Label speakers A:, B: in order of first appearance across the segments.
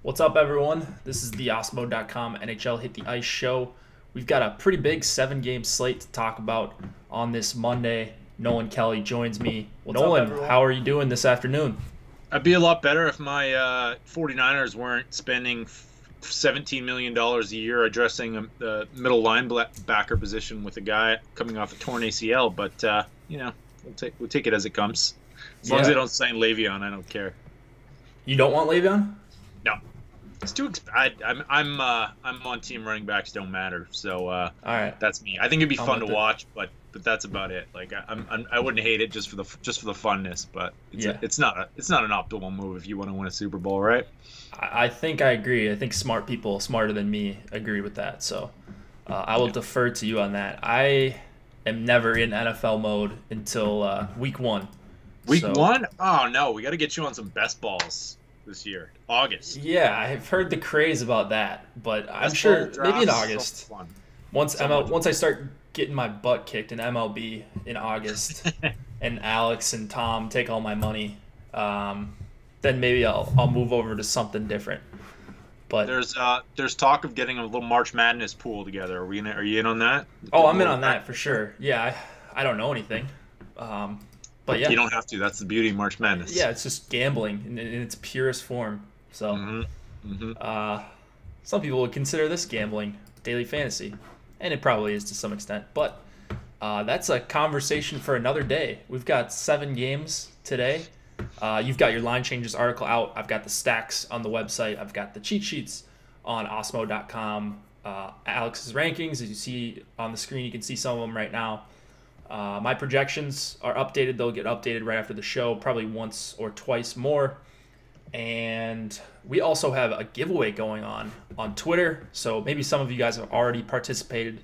A: What's up, everyone? This is the Osmo.com NHL Hit the Ice show. We've got a pretty big 7-game slate to talk about on this Monday. Nolan Kelly joins me.
B: What's up,
A: Nolan,
B: everyone?
A: how are you doing this afternoon?
B: I'd be a lot better if my 49ers weren't spending $17 million a year addressing the middle linebacker position with a guy coming off a torn ACL. But, we'll take it as it comes. As long as they don't sign Le'Veon, I don't care.
A: You don't want Le'Veon?
B: No. It's too I'm on team running backs don't matter. So
A: All right.
B: that's me. I think it'd be fun to
A: with it.
B: watch, but that's about it. Like I wouldn't hate it just for the funness, but it's not an optimal move if you want to win a Super Bowl, right?
A: I think I agree. I think smart people, smarter than me, agree with that. So I will defer to you on that. I am never in NFL mode until week 1.
B: Week 1? Oh no, we got to get you on some best balls this year, August.
A: Yeah, I've heard the craze about that, but I'm
B: Best
A: sure
B: ball
A: maybe in
B: drafts,
A: August.
B: so fun.
A: Once I start getting my butt kicked in MLB in August, and Alex and Tom take all my money, then maybe I'll move over to something different. But
B: There's talk of getting a little March Madness pool together. Are you in on that?
A: oh, I'm in on that for sure. Yeah, I don't know anything, but yeah,
B: You don't have to. That's the beauty of March Madness.
A: yeah, it's just gambling in its purest form. So, some people would consider this gambling, daily fantasy, and it probably is to some extent. But that's a conversation for another day. We've got 7 games today. You've got your line changes article out. I've got the stacks on the website. I've got the cheat sheets on Osmo.com. Alex's rankings, as you see on the screen, you can see some of them right now. My projections are updated. They'll get updated right after the show, probably once or twice more. And we also have a giveaway going on Twitter. So maybe some of you guys have already participated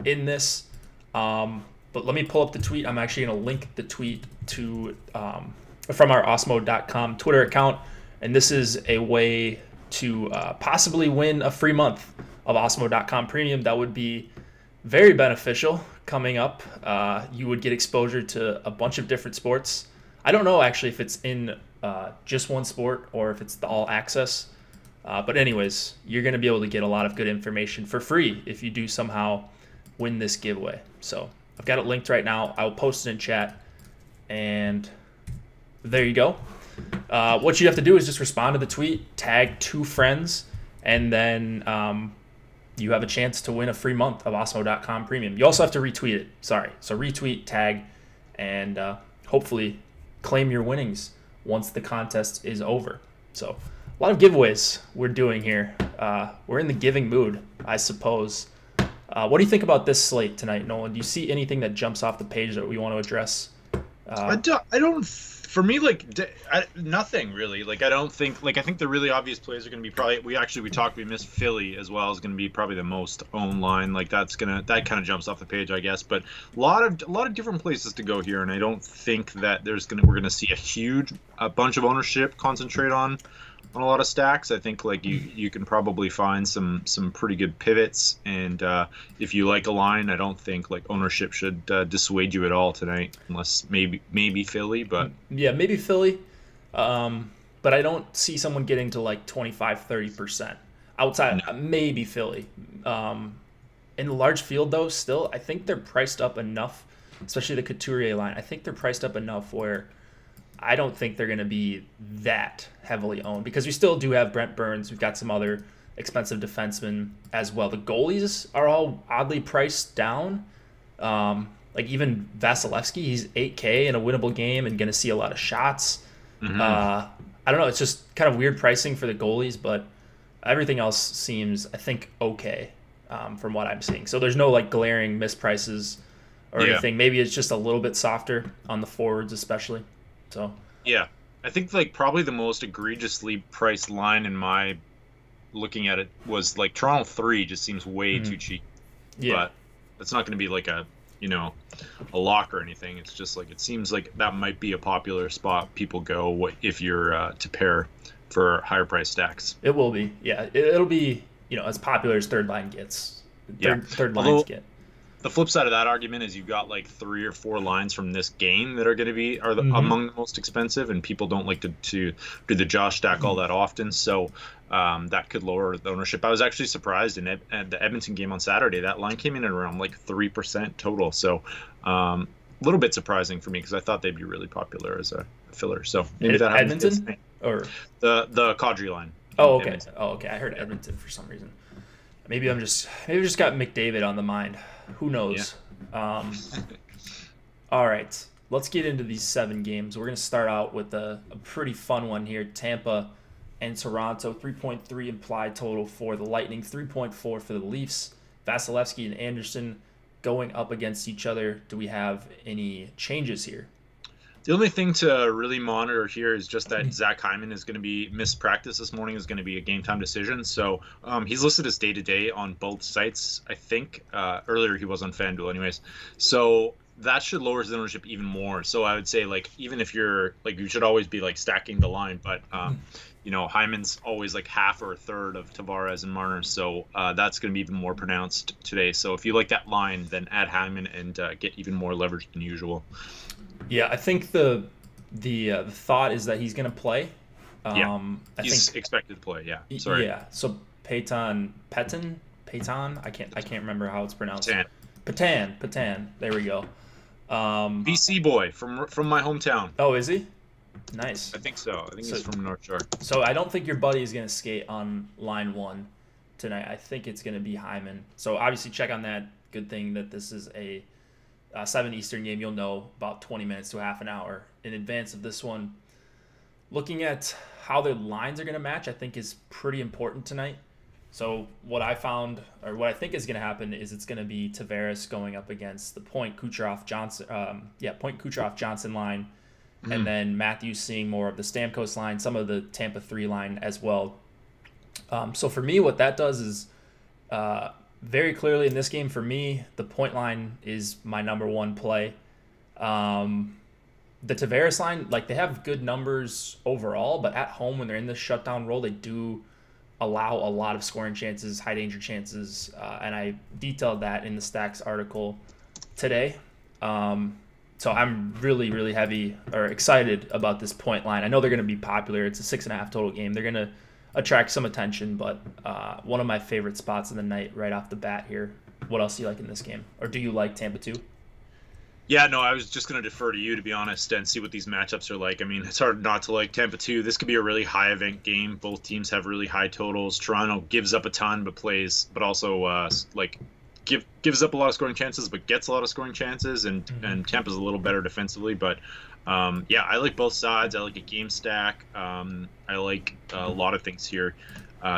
A: in this. But let me pull up the tweet. I'm actually going to link the tweet to from our Osmo.com Twitter account. And this is a way to possibly win a free month of Osmo.com Premium. That would be very beneficial coming up. You would get exposure to a bunch of different sports. I don't know actually if it's in just one sport or if it's the all access. But anyways, you're going to be able to get a lot of good information for free if you do somehow win this giveaway. So I've got it linked right now. I will post it in chat. And there you go. What you have to do is just respond to the tweet, tag 2 friends, and then you have a chance to win a free month of Osmo.com Premium. You also have to retweet it. Sorry. So retweet, tag, and hopefully claim your winnings once the contest is over. So a lot of giveaways we're doing here. We're in the giving mood, I suppose. What do you think about this slate tonight, Nolan? Do you see anything that jumps off the page that we want to address?
B: I don't. For me, nothing really. I don't think. I think the really obvious plays are going to be probably. We missed Philly as well is going to be probably the most owned line. That kind of jumps off the page, I guess. But a lot of different places to go here, and I don't think that we're going to see a bunch of ownership concentrate on a lot of stacks. I think you can probably find some pretty good pivots, and if you like a line, I don't think ownership should dissuade you at all tonight, unless maybe Philly, but
A: yeah, maybe Philly, but I don't see someone getting to 25-30% outside. Maybe Philly. In the large field though, still I think they're priced up enough, especially the Couturier line. I think they're priced up enough where I don't think they're going to be that heavily owned, because we still do have Brent Burns. We've got some other expensive defensemen as well. The goalies are all oddly priced down. Even Vasilevsky, he's 8K in a winnable game and going to see a lot of shots. I don't know. It's just kind of weird pricing for the goalies, but everything else seems, I think, okay from what I'm seeing. So there's no glaring misprices or anything. Maybe it's just a little bit softer on the forwards especially. So
B: yeah, I think probably the most egregiously priced line in my looking at it was Toronto 3 just seems way too cheap.
A: Yeah,
B: but it's not going to be a lock or anything. It's just it seems like that might be a popular spot people go if you're to pair for higher price stacks.
A: It will be. Yeah, it'll be as popular as third line gets. Third lines get.
B: The flip side of that argument is you've got 3 or 4 lines from this game that are going to be among the most expensive, and people don't like to do the Josh stack all that often. So that could lower the ownership. I was actually surprised at the Edmonton game on Saturday. That line came in at around like 3% total. So a little bit surprising for me because I thought they'd be really popular as a filler. So maybe that happens.
A: Edmonton or
B: the Kadri line.
A: Oh, okay. Edmonton. Oh, okay. I heard Edmonton for some reason. Maybe we just got McDavid on the mind. Who knows? Yeah. All right. Let's get into these 7 games. We're going to start out with a pretty fun one here. Tampa and Toronto, 3.3 implied total for the Lightning, 3.4 for the Leafs. Vasilevsky and Anderson going up against each other. Do we have any changes here?
B: The only thing to really monitor here is just that Zach Hyman is going to be missed practice this morning, is going to be a game time decision. So he's listed as day-to-day on both sites, I think. Earlier he was on FanDuel anyways. So that should lower his ownership even more. So I would say, like, even if you're, like, you should always be, like, stacking the line. But, you know, Hyman's always, like, half or a third of Tavares and Marner. So that's going to be even more pronounced today. So if you like that line, then add Hyman and get even more leverage than usual.
A: Yeah, I think the thought is that he's going to play.
B: He's expected to play. Yeah, sorry.
A: Yeah, so Peyton. I can't remember how it's pronounced. Patan. There we go.
B: BC boy from my hometown.
A: Oh, is he? Nice.
B: I think so. I think he's from North Shore.
A: So I don't think your buddy is going to skate on line 1 tonight. I think it's going to be Hyman. So obviously check on that. Good thing that this is a 7 Eastern game. You'll know about 20 minutes to half an hour in advance of this one. Looking at how the lines are going to match, I think is pretty important tonight. So what I found, or what I think is going to happen, is it's going to be Tavares going up against the Point Kucherov Johnson line, and then Matthews seeing more of the Stamkos line, some of the Tampa 3 line as well. So for me, what that does is very clearly in this game, for me, the point line is my number 1 play. The Tavares line, like, they have good numbers overall, but at home when they're in this shutdown role, they do allow a lot of scoring chances, high danger chances, and I detailed that in the Stacks article today. So I'm really, really excited about this point line. I know they're going to be popular. It's a 6.5 total game. They're going to attract some attention, but one of my favorite spots of the night right off the bat here. What else do you like in this game? Or do you like Tampa 2?
B: Yeah, no, I was just going to defer to you, to be honest, and see what these matchups are like. I mean, it's hard not to like Tampa 2. This could be a really high event game. Both teams have really high totals. Toronto gives up a ton, but also gives up a lot of scoring chances, but gets a lot of scoring chances, and Tampa's a little better defensively. But yeah, I like both sides. I like a game stack. I like a lot of things here.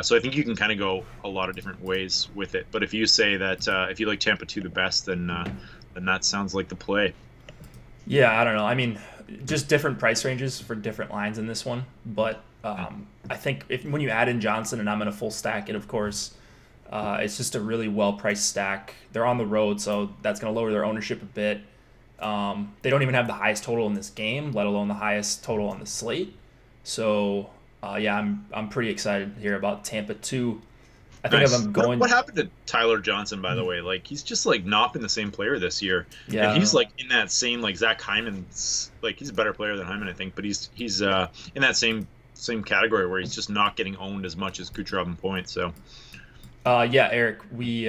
B: So I think you can kind of go a lot of different ways with it. But if you say that if you like Tampa 2 the best, then that sounds like the play.
A: Yeah, I don't know. I mean, just different price ranges for different lines in this one. But I think when you add in Johnson, and I'm going to full stack it, of course, it's just a really well-priced stack. They're on the road, so that's going to lower their ownership a bit. They don't even have the highest total in this game, let alone the highest total on the slate. So, yeah, I'm pretty excited here about Tampa 2. I think if I'm going.
B: What happened to Tyler Johnson, by the way? Like, he's just like not been the same player this year.
A: Yeah,
B: and he's like in that same, like, Zach Hyman's, like, he's a better player than Hyman, I think, but he's in that same category where he's just not getting owned as much as Kucherov and Point. So.
A: Yeah, Eric, we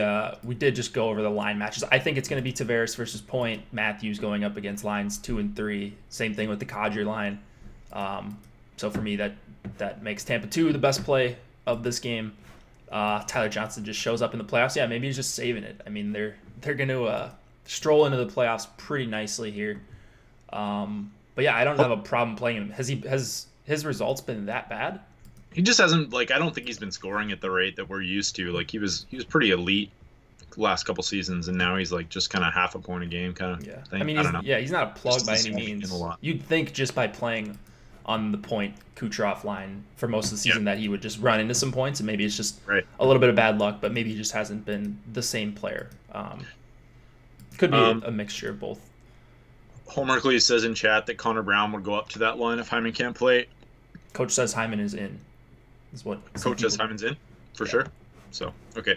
A: did just go over the line matches. I think it's going to be Tavares versus Point. Matthews going up against lines 2 and 3. Same thing with the Kadri line. So for me, that makes Tampa 2 the best play of this game. Tyler Johnson just shows up in the playoffs. Yeah, maybe he's just saving it. I mean, they're going to stroll into the playoffs pretty nicely here. But yeah, I don't have a problem playing him. Has his results been that bad?
B: He just hasn't, like, I don't think he's been scoring at the rate that we're used to. Like, he was pretty elite last couple seasons, and now he's like just kind of half a point a game kind of thing.
A: I mean, he's not a plug by any means. You'd think just by playing on the Point Kucherov line for most of the season that he would just run into some points, and maybe it's just a little bit of bad luck, but maybe he just hasn't been the same player. Could be a mixture of both.
B: Homercley says in chat that Connor Brown would go up to that line if Hyman can't play.
A: Coach says Hyman is in. Is what
B: Coach says Hyman's in for sure. So okay,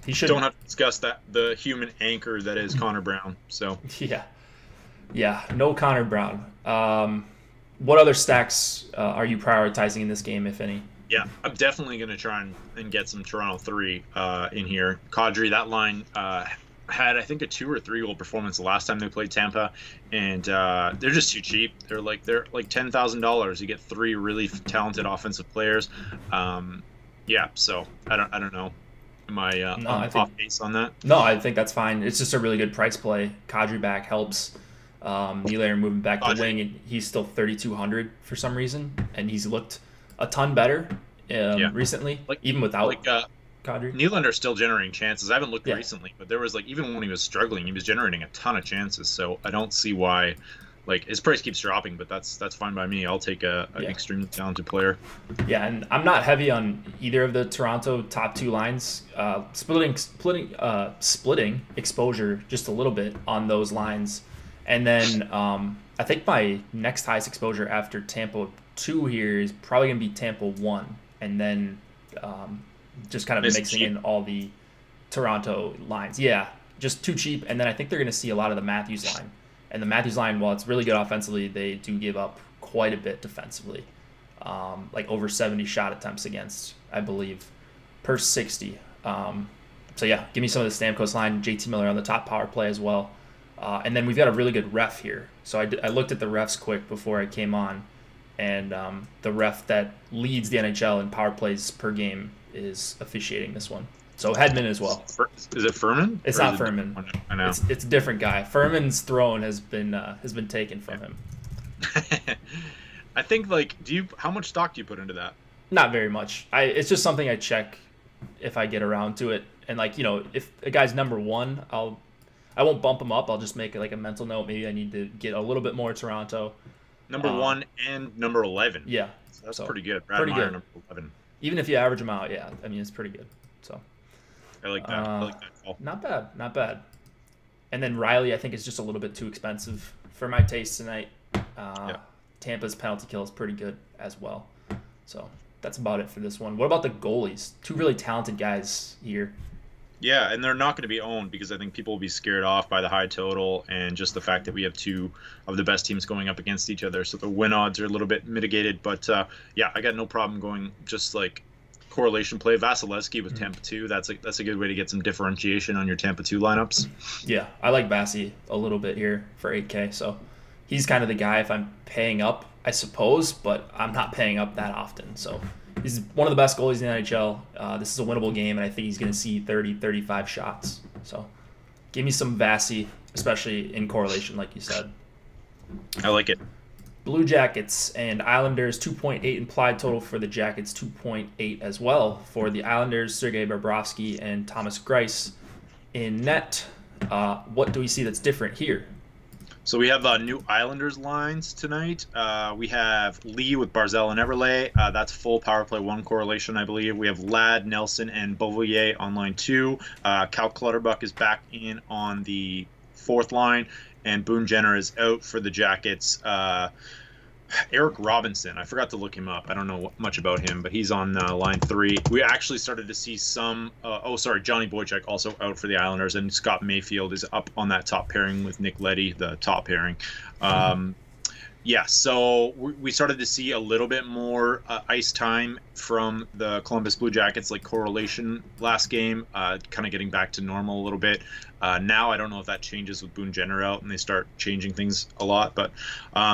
A: he should.
B: Don't have to discuss the human anchor that is Connor Brown. So
A: yeah, no Connor Brown. What other stacks are you prioritizing in this game, if any?
B: Yeah, I'm definitely going to try and get some Toronto 3 in here. Kadri, that line had, I think, a 2 or 3 goal performance the last time they played Tampa, and they're just too cheap. They're like $10,000. You get 3 really talented offensive players. Yeah, so I don't know. Am I off base on that?
A: No, I think that's fine. It's just a really good price play. Kadri back helps. Nylander moving back to wing, and he's still 3,200 for some reason, and he's looked a ton better recently, even without Kadri.
B: Nylander's still generating chances. I haven't looked recently, but there was even when he was struggling, he was generating a ton of chances. So I don't see why, his price keeps dropping, but that's fine by me. I'll take an extremely talented player.
A: Yeah, and I'm not heavy on either of the Toronto top 2 lines. Splitting exposure just a little bit on those lines, and then I think my next highest exposure after Tampa 2 here is probably gonna be Tampa 1, and then just kind of mixing in all the Toronto lines. Yeah, just too cheap. And then I think they're gonna see a lot of the Matthews line. And the Matthews line, while it's really good offensively, they do give up quite a bit defensively. Over 70 shot attempts against, I believe, per 60. So yeah, give me some of the Stamkos line. JT Miller on the top power play as well. And then we've got a really good ref here. So I looked at the refs quick before I came on. And the ref that leads the NHL in power plays per game is officiating this one. So Hedman as well.
B: Is it Furman?
A: It's not Furman.
B: I know.
A: It's a different guy. Furman's throne has been taken from him.
B: I think how much stock do you put into that?
A: Not very much. It's just something I check if I get around to it. And if a guy's number 1, I won't bump him up. I'll just make a mental note. Maybe I need to get a little bit more Toronto.
B: Number 1 and number 11.
A: Yeah.
B: So that's pretty good.
A: Pretty good.
B: Number 11.
A: Even if you average them out, yeah. I mean, it's pretty good. So
B: I like that. I like that call.
A: Not bad. And then Riley, I think, is just a little bit too expensive for my taste tonight. Tampa's penalty kill is pretty good as well. So that's about it for this one. What about the goalies? 2 really talented guys here.
B: Yeah, and they're not going to be owned because I think people will be scared off by the high total and just the fact that we have 2 of the best teams going up against each other. So the win odds are a little bit mitigated. But, I got no problem going just correlation play. Vasilevsky with Tampa 2. That's a good way to get some differentiation on your Tampa 2 lineups.
A: Yeah, I like Vasi a little bit here for 8K. So he's kind of the guy if I'm paying up, I suppose, but I'm not paying up that often. So he's one of the best goalies in the NHL. This is a winnable game, and I think he's going to see 30, 35 shots. So give me some Vasi, especially in correlation, like you said.
B: I like it.
A: Blue Jackets and Islanders, 2.8 implied total for the Jackets, 2.8 as well. For the Islanders, Sergei Bobrovsky and Thomas Greiss in net. What do we see that's different here?
B: So we have new Islanders lines tonight. We have Lee with Barzal and Everlay. That's full power play 1 correlation, I believe. We have Ladd, Nelson, and Beauvillier on line 2. Cal Clutterbuck is back in on the 4th line, and Boone Jenner is out for the Jackets. Eric Robinson, I forgot to look him up. I don't know much about him, but he's on line 3. We actually started to see some Johnny Boychuk also out for the Islanders, and Scott Mayfield is up on that top pairing with Nick Leddy, the top pairing. So we started to see a little bit more ice time from the Columbus Blue Jackets, correlation last game, kind of getting back to normal a little bit. Now I don't know if that changes with Boone Jenner out and they start changing things a lot, but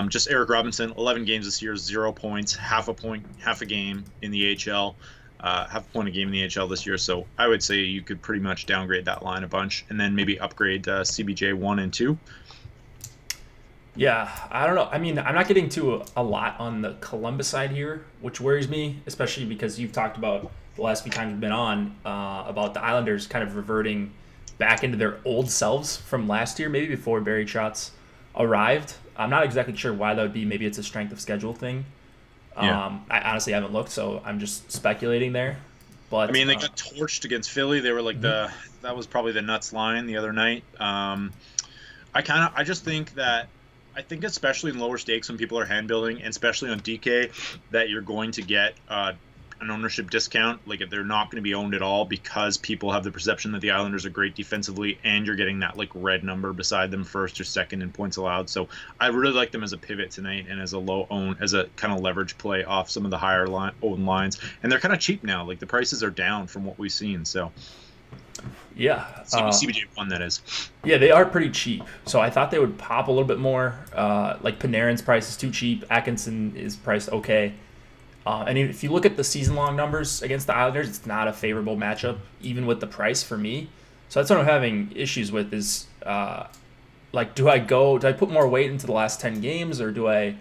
B: just Eric Robinson, 11 games this year, 0 points, half a game in the AHL, half a point a game in the AHL this year. So I would say you could pretty much downgrade that line a bunch and then maybe upgrade CBJ 1 and 2.
A: Yeah, I don't know. I mean, I'm not getting to a lot on the Columbus side here, which worries me, especially because you've talked about the last few times we've been on about the Islanders kind of reverting back into their old selves from last year, maybe before Barry Trotz arrived. I'm not exactly sure why that would be. Maybe it's a strength of schedule thing. I honestly haven't looked, so I'm just speculating there. But
B: I mean, they got torched against Philly. They were that was probably the nuts line the other night. I just think that. I think especially in lower stakes when people are hand building, and especially on DK, that you're going to get an ownership discount. Like they're not going to be owned at all because people have the perception that the Islanders are great defensively, and you're getting that like red number beside them, first or second in points allowed. So I really like them as a pivot tonight and as a low own, as a kind of leverage play off some of the higher owned lines. And they're kind of cheap now. Like the prices are down from what we've seen. So
A: yeah,
B: CBJ1 that is.
A: Yeah, they are pretty cheap. So I thought they would pop a little bit more. Like Panarin's price is too cheap. Atkinson is priced okay. And if you look at the season-long numbers against the Islanders, it's not a favorable matchup, even with the price for me. So that's what I'm having issues with is, like, do I put more weight into the last 10 games, or do I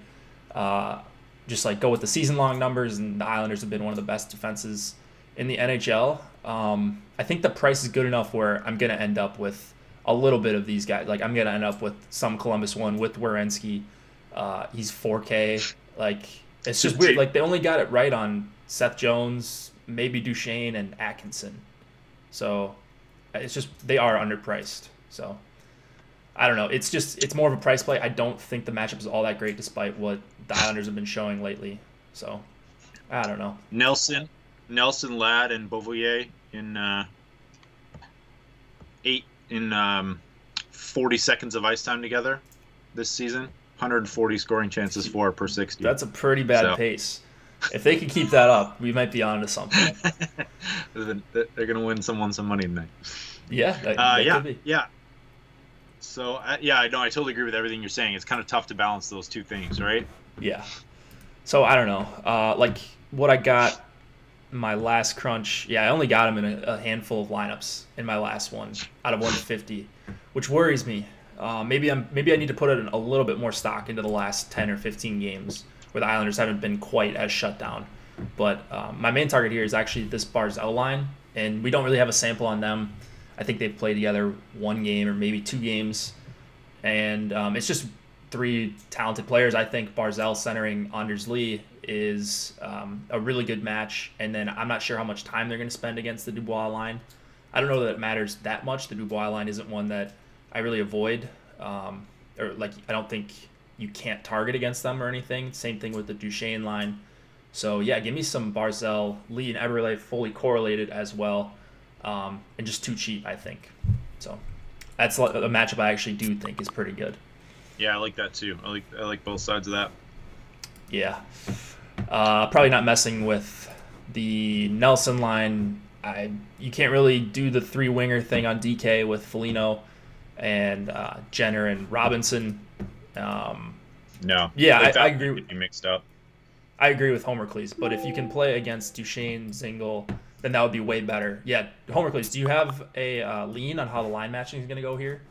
A: just, like, go with the season-long numbers? And the Islanders have been one of the best defenses in the NHL. I think the price is good enough where I'm going to end up with a little bit of these guys. Like, I'm going to end up with some Columbus one with Werenski. He's 4K. Like, it's just weird. Like, they only got it right on Seth Jones, maybe Duchesne, and Atkinson. So it's just they are underpriced. So I don't know. It's more of a price play. I don't think the matchup is all that great despite what the Islanders have been showing lately. So I don't know.
B: Nelson, Ladd, and Beauvillier in 40 seconds of ice time together this season. 140 scoring chances for per 60.
A: That's a pretty bad pace. If they can keep that up, we might be on to something.
B: They're going to win someone some money tonight.
A: Yeah, that could be.
B: Yeah. So, I totally agree with everything you're saying. It's kind of tough to balance those two things, right?
A: Yeah. So, I don't know. Like, what I got my last crunch, I only got him in a handful of lineups in my last one out of 150, which worries me. Maybe I need to put in a little bit more stock into the last 10 or 15 games where the Islanders haven't been quite as shut down. But my main target here is actually this Barzal line, and we don't really have a sample on them. I think they've played together one game or maybe two games, and it's just three talented players. I think Barzal centering Anders Lee is a really good match, and then I'm not sure how much time they're going to spend against the Dubois line. I don't know that it matters that much. The Dubois line isn't one that I really avoid, or like I don't think you can't target against them or anything. Same thing with the Duchesne line. So yeah, give me some Barzal, Lee, and Eberle fully correlated as well, and just too cheap, I think. So that's a matchup I actually do think is pretty good.
B: Yeah, I like that too. I like both sides of that.
A: Yeah, probably not messing with the Nelson line. You can't really do the three winger thing on DK with Foligno and Jenner and Robinson.
B: No.
A: Yeah, I agree.
B: Would be mixed up.
A: I agree with Homercles, but if you can play against Duchesne, Zingle, then that would be way better. Yeah, Homercles, do you have a lean on how the line matching is going to go here?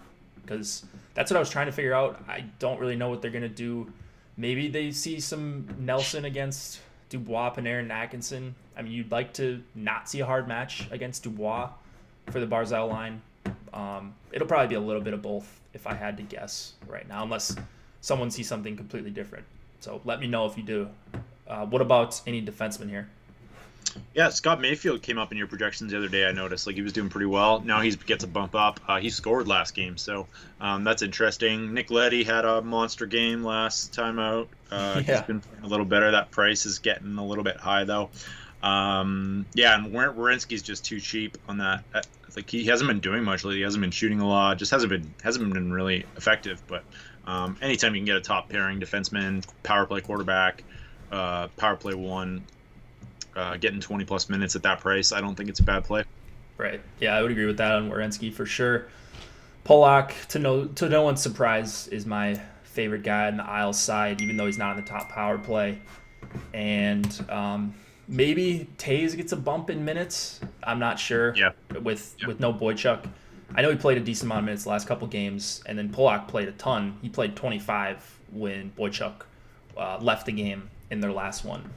A: Because that's what I was trying to figure out. I don't really know what they're going to do. Maybe they see some Nelson against Dubois, Panarin, and Atkinson. I mean, you'd like to not see a hard match against Dubois for the Barzal line. It'll probably be a little bit of both if I had to guess right now, unless someone sees something completely different. So let me know if you do. What about any defensemen here?
B: Yeah, Scott Mayfield came up in your projections the other day. I noticed like he was doing pretty well. Now he gets a bump up. He scored last game, so that's interesting. Nick Leddy had a monster game last time out. He's been playing a little better. That price is getting a little bit high though. And Werenski's just too cheap on that. Like he hasn't been doing much lately. He hasn't been shooting a lot. Just hasn't been really effective. But anytime you can get a top pairing defenseman, power play quarterback, power play one, getting 20 plus minutes at that price, I don't think it's a bad play.
A: Right. Yeah, I would agree with that on Werenski for sure. Polak, to no one's surprise, is my favorite guy on the Isles side, even though he's not on the top power play. And maybe Taves gets a bump in minutes. I'm not sure.
B: Yeah.
A: With no Boychuk. I know he played a decent amount of minutes the last couple games, and then Polak played a ton. He played 25 when Boychuk left the game in their last one.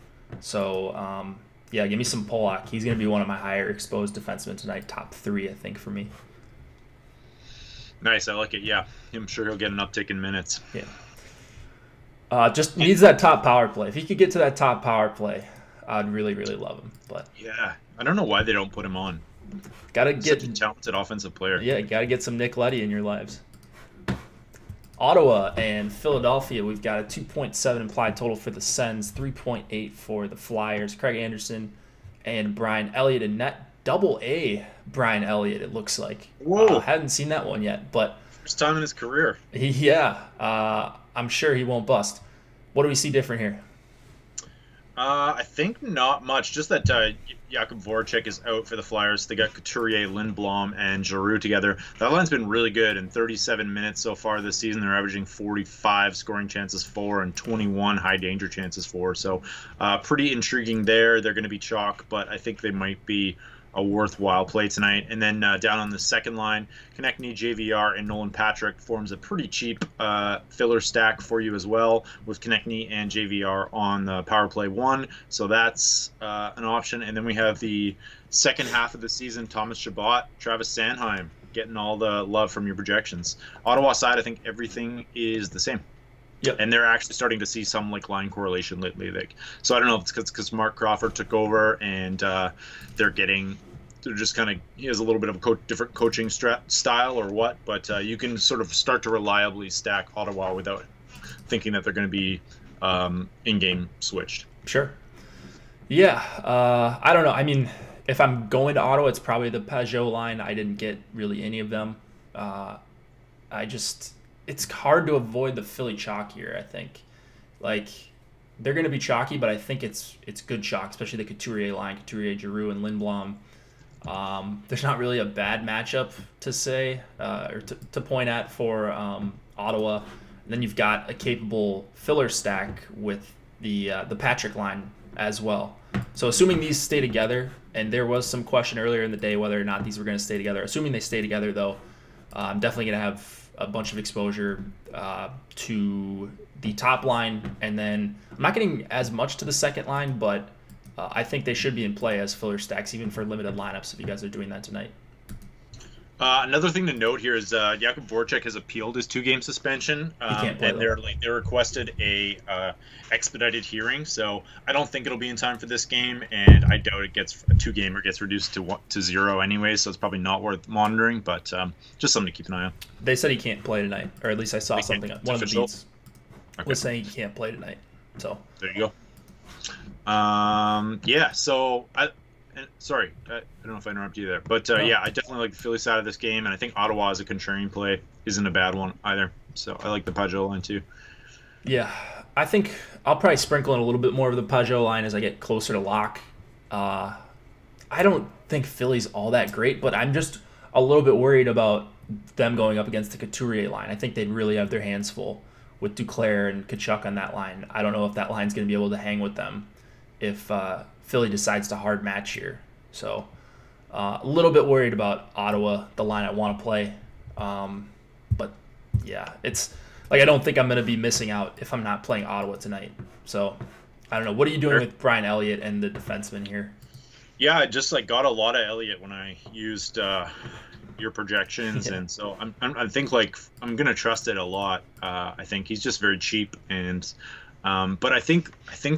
A: So, give me some Polak. He's going to be one of my higher exposed defensemen tonight. Top 3, I think, for me.
B: Nice. I like it. Yeah. I'm sure he'll get an uptick in minutes.
A: Yeah. Just needs that top power play. If he could get to that top power play, I'd really, really love him. But
B: yeah, I don't know why they don't put him on.
A: Gotta get
B: such a talented offensive player.
A: Yeah, gotta get some Nick Leddy in your lives. Ottawa and Philadelphia, we've got a 2.7 implied total for the Sens, 3.8 for the Flyers. Craig Anderson and Brian Elliott in net. Double A Brian Elliott, it looks like.
B: Whoa.
A: Hadn't seen that one yet, but
B: First time in his career.
A: yeah, I'm sure he won't bust. What do we see different here?
B: I think not much. Just that Jakub Voracek is out for the Flyers. They got Couturier, Lindblom, and Giroux together. That line's been really good. In 37 minutes so far this season, they're averaging 45 scoring chances for and 21 high danger chances for. So pretty intriguing there. They're going to be chalk, but I think they might be a worthwhile play tonight. And then down on the second line, Konechny, JVR, and Nolan Patrick forms a pretty cheap filler stack for you as well, with Konechny and JVR on the power play 1. So that's an option. And then we have the second half of the season, Thomas Chabot, Travis Sanheim, getting all the love from your projections. Ottawa side, I think everything is the same.
A: Yep.
B: And they're actually starting to see some like line correlation lately. So I don't know if it's because Mark Crawford took over and they're just kind of, he has a little bit of a different coaching style or what, but you can sort of start to reliably stack Ottawa without thinking that they're going to be in-game switched.
A: Sure. Yeah. I don't know. I mean, if I'm going to Ottawa, it's probably the Pajot line. I didn't get really any of them. It's hard to avoid the Philly chalk here, I think. Like, they're going to be chalky, but I think it's good chalk, especially the Couturier line, Couturier, Giroux, and Lindblom. There's not really a bad matchup to say or to point at for Ottawa. And then you've got a capable filler stack with the Patrick line as well. So assuming these stay together, and there was some question earlier in the day whether or not these were going to stay together. Assuming they stay together, though, I'm definitely going to have a bunch of exposure to the top line, and then I'm not getting as much to the second line, but I think they should be in play as filler stacks, even for limited lineups, if you guys are doing that tonight.
B: Another thing to note here is Jakub Voracek has appealed his 2-game suspension, and they requested a expedited hearing. So I don't think it'll be in time for this game, and I doubt it gets a 2-game or gets reduced to 0 anyway. So it's probably not worth monitoring, but just something to keep an eye on.
A: They said he can't play tonight, or at least I saw something. One of the beats was saying he can't play tonight. So
B: there you go. Yeah. So sorry, I don't know if I interrupted you there, but no. Yeah, I definitely like the Philly side of this game, and I think Ottawa as a contrarian play isn't a bad one either. So I like the Pajot line too.
A: Yeah, I think I'll probably sprinkle in a little bit more of the Pajot line as I get closer to lock. I don't think Philly's all that great, but I'm just a little bit worried about them going up against the Couturier line. I think they'd really have their hands full with Duclair and Tkachuk on that line. I don't know if that line's going to be able to hang with them if Philly decides to hard match here. So a little bit worried about Ottawa, the line I want to play. But yeah, it's like I don't think I'm going to be missing out if I'm not playing Ottawa tonight. So I don't know. What are you doing with Brian Elliott and the defenseman here?
B: Yeah, I just got a lot of Elliott when I used your projections, and so I think I'm gonna trust it a lot. I think he's just very cheap, and but I think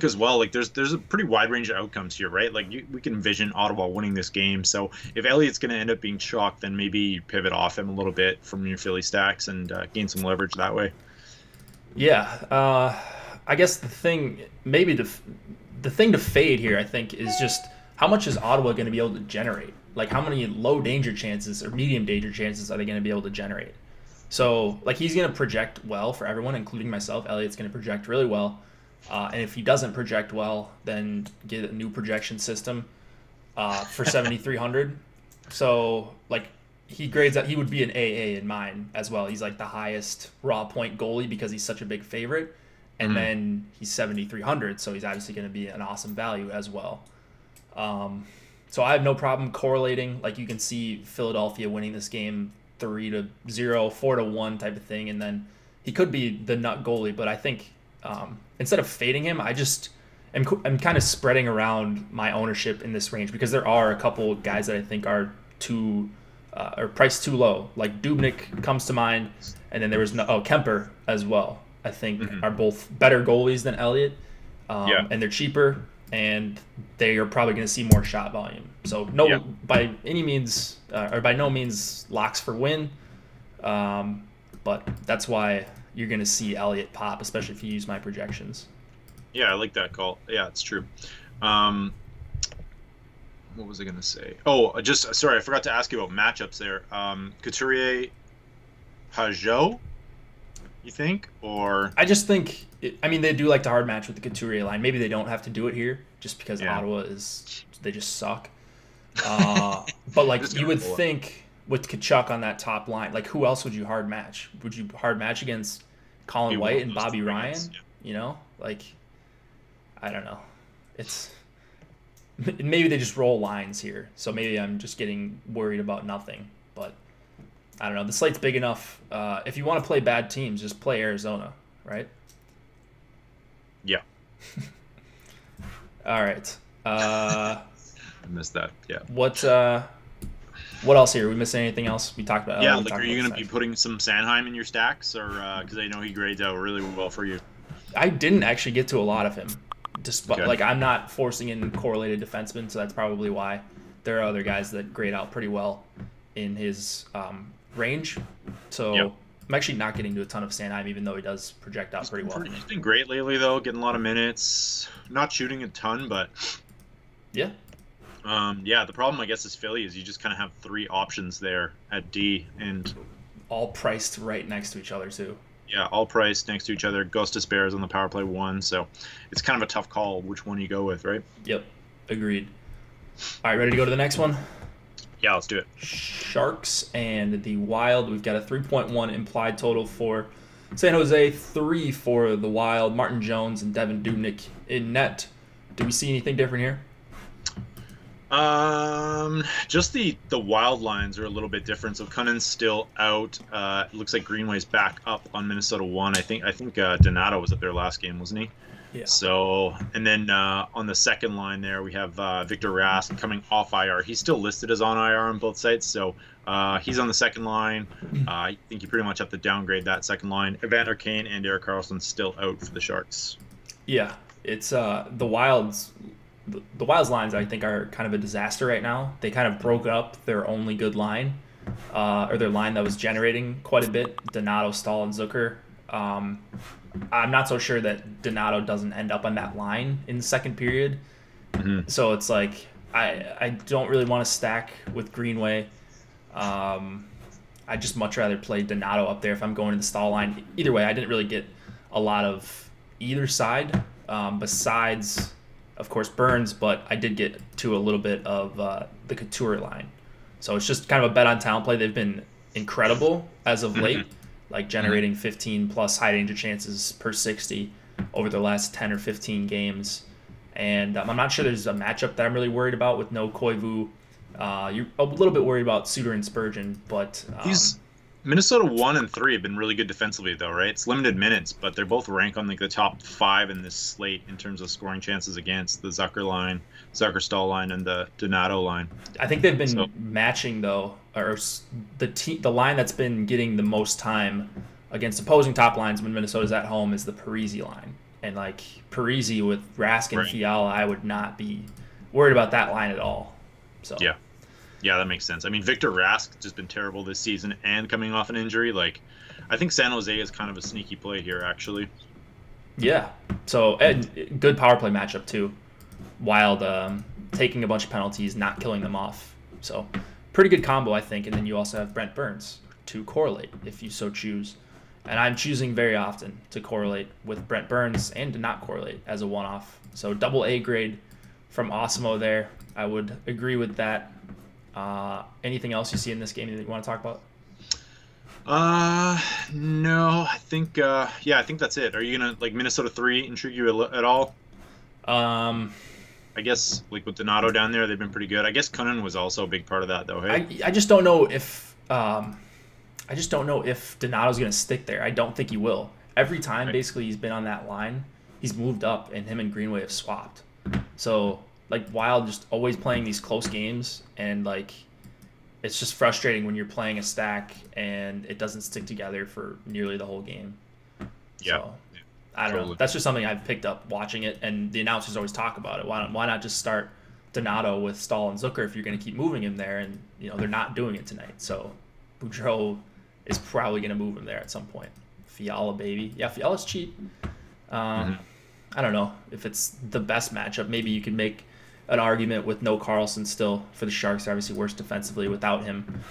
B: as well, there's a pretty wide range of outcomes here, right? We can envision Ottawa winning this game. So if Elliott's gonna end up being chalked, then maybe you pivot off him a little bit from your Philly stacks and gain some leverage that way.
A: Yeah, I guess the thing to fade here, I think, is just how much is Ottawa going to be able to generate? Like, how many low danger chances or medium danger chances are they going to be able to generate? So, he's going to project well for everyone, including myself. Elliott's going to project really well. And if he doesn't project well, then get a new projection system for 7,300. So, he grades that he would be an AA in mine as well. He's the highest raw point goalie because he's such a big favorite. And then he's 7,300, so he's obviously going to be an awesome value as well. So I have no problem correlating. You can see Philadelphia winning this game 3-0, 4-1 type of thing, and then he could be the nut goalie. But I think instead of fading him, I'm kind of spreading around my ownership in this range because there are a couple guys that I think are priced too low. Like Dubnyk comes to mind, and then there was Kemper as well. I think are both better goalies than Elliott, and they're cheaper. And they are probably going to see more shot volume. So by no means locks for win. But that's why you're going to see Elliott pop, especially if you use my projections.
B: Yeah, I like that call. Yeah, it's true. what was I gonna say? Oh, just sorry, I forgot to ask you about matchups there. Couturier, Pajot, you think, or
A: I just think, I mean, they do like to hard match with the Couturier line. Maybe they don't have to do it here just because Ottawa they just suck. But like you would think with Kachuk on that top line, like who else would you hard match? Would you hard match against Colin White and Bobby Ryan? You know, like I don't know. It's maybe they just roll lines here, so maybe I'm just getting worried about nothing. But I don't know. The slate's big enough. If you want to play bad teams, just play Arizona, right?
B: Yeah.
A: All right.
B: I missed that. Yeah.
A: What else here? Are we missing anything else? We talked about.
B: Yeah, like are you going to be putting some Sanheim in your stacks, or because I know he grades out really well for you?
A: I didn't actually get to a lot of him. Despite like I'm not forcing in correlated defensemen, so that's probably why. There are other guys that grade out pretty well in his range. So I'm actually not getting to a ton of Sanheim, even though he does project out pretty well.
B: He's been great lately, though, getting a lot of minutes. Not shooting a ton, but
A: yeah.
B: The problem, I guess, is Philly is you just kind of have three options there at D, and
A: all priced right next to each other too.
B: Yeah, all priced next to each other. Ghost of Spares on the power play 1, so it's kind of a tough call which one you go with, right?
A: Yep, agreed. All right, ready to go to the next one?
B: Yeah, let's do it.
A: Sharks and the Wild. We've got a 3.1 implied total for San Jose, 3 for the Wild. Martin Jones and Devin Dubnyk in net. Do we see anything different here?
B: Just the Wild lines are a little bit different. So Cunning's still out. It looks like Greenway's back up on Minnesota 1. I think Donato was at their last game, wasn't he?
A: Yeah.
B: So, and then on the second line there, we have Victor Rask coming off IR. He's still listed as on IR on both sites, so he's on the second line. I think you pretty much have to downgrade that second line. Evander Kane and Erik Karlsson still out for the Sharks.
A: Yeah, it's the Wild's. The Wild's lines, I think, are kind of a disaster right now. They kind of broke up their only good line, or their line that was generating quite a bit. Donato, Stahl, and Zucker. I'm not so sure that Donato doesn't end up on that line in the second period. Mm-hmm. So it's like I don't really want to stack with Greenway. I'd just much rather play Donato up there if I'm going to the Stahl line. Either way, I didn't really get a lot of either side besides, of course, Burns, but I did get to a little bit of the Couture line. So it's just kind of a bet on talent play. They've been incredible as of late, like generating 15 plus high danger chances per 60 over the last 10 or 15 games. And I'm not sure there's a matchup that I'm really worried about with no Koivu. You're a little bit worried about Suter and Spurgeon, but
B: these Minnesota 1 and 3 have been really good defensively, though, right? It's limited minutes, but they're both ranked on like the top 5 in this slate in terms of scoring chances against the Zucker line, Zucker Stahl line, and the Donato line.
A: I think they've been matching though, or the line that's been getting the most time against opposing top lines when Minnesota's at home is the Parise line, and like Parise with Rask and Fiala, I would not be worried about that line at all. So
B: yeah, that makes sense. I mean, Victor Rask just been terrible this season and coming off an injury. Like, I think San Jose is kind of a sneaky play here, actually.
A: Yeah. So, and good power play matchup, too. Wild taking a bunch of penalties, not killing them off. So, pretty good combo, I think. And then you also have Brent Burns to correlate, if you so choose. And I'm choosing very often to correlate with Brent Burns and to not correlate as a one-off. So, double A grade from Osmo there. I would agree with that. Anything else you see in this game that you want to talk about?
B: No, I think I think that's it. Are you gonna like Minnesota 3 intrigue you at all?
A: I
B: guess like with Donato down there, they've been pretty good. I guess Cunnin was also a big part of that, though. Hey,
A: I just don't know if Donato's gonna stick there. I don't think he will. Every time basically he's been on that line, he's moved up, and him and Greenway have swapped. So. Like Wild just always playing these close games, and like it's just frustrating when you're playing a stack and it doesn't stick together for nearly the whole game.
B: Yeah,
A: so, I don't know. That's just something I've picked up watching it, and the announcers always talk about it. Why not just start Donato with Stahl and Zucker if you're going to keep moving him there? And they're not doing it tonight, so Boudreau is probably going to move him there at some point. Fiala, baby, yeah, Fiala's cheap. I don't know if it's the best matchup. Maybe you can make an argument with no Carlson still for the Sharks. They're obviously worse defensively without him.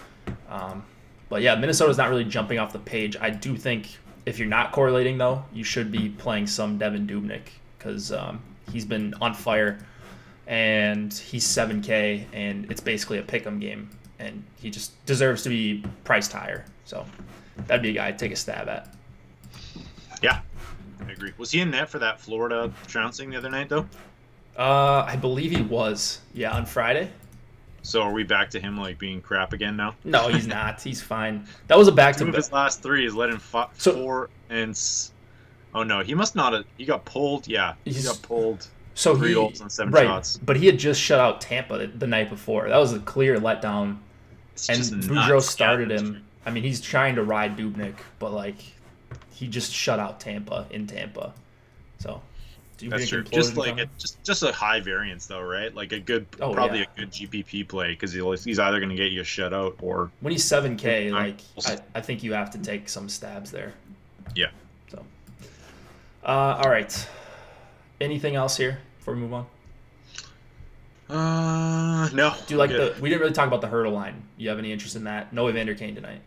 A: But yeah, Minnesota's not really jumping off the page. I do think if you're not correlating, though, you should be playing some Devin Dubnyk because he's been on fire, and he's 7K, and it's basically a pick'em game, and he just deserves to be priced higher. So that'd be a guy I'd take a stab at.
B: Yeah, I agree. Was he in net for that Florida trouncing the other night, though?
A: I believe he was. Yeah, on Friday.
B: So are we back to him like being crap again now?
A: No, he's not. He's fine. That was a back-to-back.
B: 2 of his last 3 is letting 4 and... Oh, no. He must not have... He got pulled. Yeah, he got pulled.
A: So
B: 3 goals and 7 shots.
A: But he had just shut out Tampa the night before. That was a clear letdown. And Boudreaux started him. I mean, he's trying to ride Dubnyk, but, like, he just shut out Tampa in Tampa. So...
B: That's true. Just like just a high variance though, right? Like a good, probably a good GPP play because he's either going to get you a shutout or
A: when he's 7K, like I think you have to take some stabs there.
B: Yeah.
A: So, all right. Anything else here before we move
B: on? No.
A: Do you like we didn't really talk about the hurdle line. You have any interest in that? No Evander Kane tonight.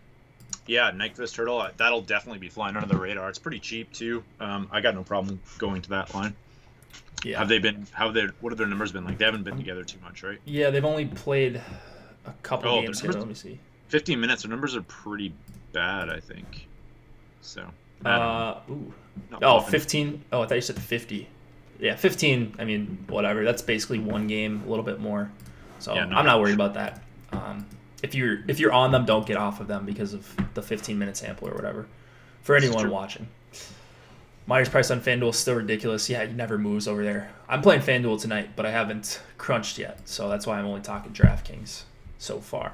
B: Yeah, Nyquist hurdle, that'll definitely be flying under the radar. It's pretty cheap too. I got no problem going to that line. Yeah. What have their numbers been like? They haven't been together too much, right?
A: Yeah, they've only played a couple games here. Let me see.
B: 15 minutes. Their numbers are pretty bad, I think. So.
A: 15. Oh, I thought you said 50. Yeah, 15. I mean, whatever. That's basically one game, a little bit more. So yeah, I'm not worried about that. If you're on them, don't get off of them because of the 15-minute sample or whatever. For anyone watching. Myers price on FanDuel is still ridiculous. Yeah, he never moves over there. I'm playing FanDuel tonight, but I haven't crunched yet, so that's why I'm only talking DraftKings so far.